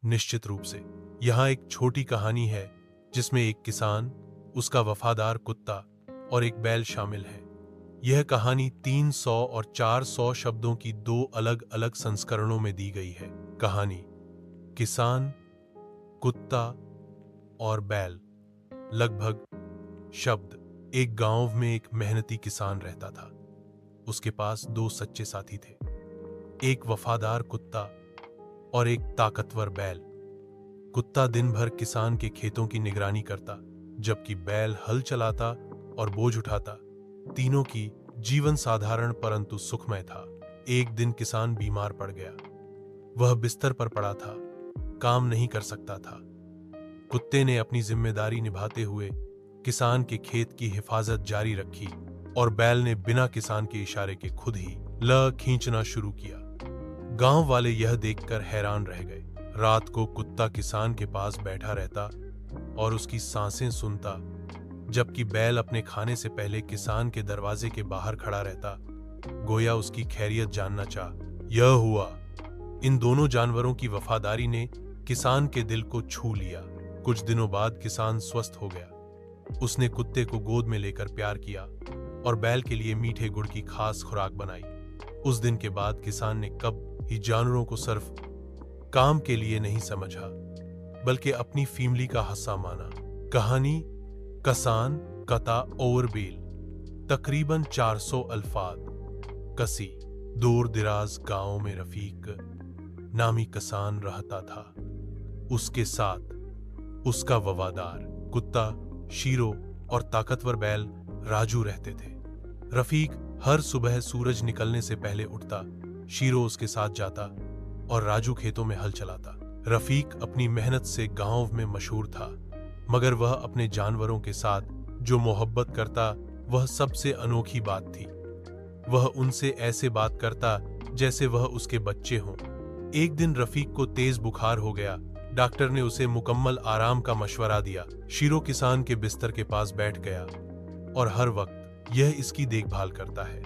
निश्चित रूप से। यहाँ एक छोटी कहानी है जिसमें एक किसान, उसका वफादार कुत्ता और एक बैल शामिल है। यह कहानी 300 और 400 शब्दों की दो अलग अलग संस्करणों में दी गई है। कहानी किसान, कुत्ता और बैल। लगभग शब्द। एक गांव में एक मेहनती किसान रहता था। उसके पास दो सच्चे साथी थे, एक वफादार कुत्ता और एक ताकतवर बैल। कुत्ता दिन भर किसान के खेतों की निगरानी करता, जबकि बैल हल चलाता और बोझ उठाता। तीनों की जीवन साधारण परंतु सुखमय था। एक दिन किसान बीमार पड़ गया। वह बिस्तर पर पड़ा था, काम नहीं कर सकता था। कुत्ते ने अपनी जिम्मेदारी निभाते हुए किसान के खेत की हिफाजत जारी रखी और बैल ने बिना किसान के इशारे के खुद ही खींचना शुरू किया। गांव वाले यह देखकर हैरान रह गए। रात को कुत्ता किसान के पास बैठा रहता और उसकी सांसें सुनता, जबकि बैल अपने खाने से पहले किसान के दरवाजे के बाहर खड़ा रहता, गोया उसकी खैरियत जानना चाह। यह हुआ। इन दोनों जानवरों की वफादारी ने किसान के दिल को छू लिया। कुछ दिनों बाद किसान स्वस्थ हो गया। उसने कुत्ते को गोद में लेकर प्यार किया और बैल के लिए मीठे गुड़ की खास खुराक बनाई। उस दिन के बाद किसान ने कब ही जानवरों को सिर्फ काम के लिए नहीं समझा, बल्कि अपनी फैमिली का हिस्सा माना। कहानी किसान, कता और बैल। तकरीबन 400 अल्फाज। कसी। दूर दराज गांव में रफीक नामी किसान रहता था। उसके साथ उसका वफादार कुत्ता शीरो और ताकतवर बैल राजू रहते थे। रफीक हर सुबह सूरज निकलने से पहले उठता, शीरो उसके साथ जाता और राजू खेतों में हल चलाता। रफीक अपनी मेहनत से गांव में मशहूर था, मगर वह अपने जानवरों के साथ जो मोहब्बत करता, वह सबसे अनोखी बात थी। वह उनसे ऐसे बात करता जैसे वह उसके बच्चे हों। एक दिन रफीक को तेज बुखार हो गया। डॉक्टर ने उसे मुकम्मल आराम का मशवरा दिया। शीरो किसान के बिस्तर के पास बैठ गया और हर वक्त यह इसकी देखभाल करता है।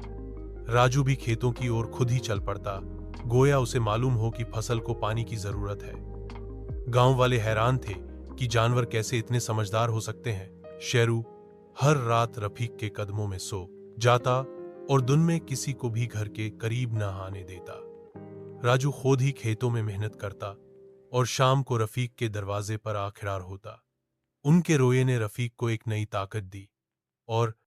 राजू भी खेतों की ओर खुद ही चल पड़ता, गोया उसे मालूम हो कि फसल को पानी की जरूरत है। गांव वाले हैरान थे कि जानवर कैसे इतने समझदार हो सकते हैं। शेरू हर रात रफीक के कदमों में सो जाता और दिन में किसी को भी घर के करीब न आने देता। राजू खुद ही खेतों में मेहनत करता और शाम को रफीक के दरवाजे पर आ खड़ा होता। उनके रोए ने रफीक को एक नई ताकत दी और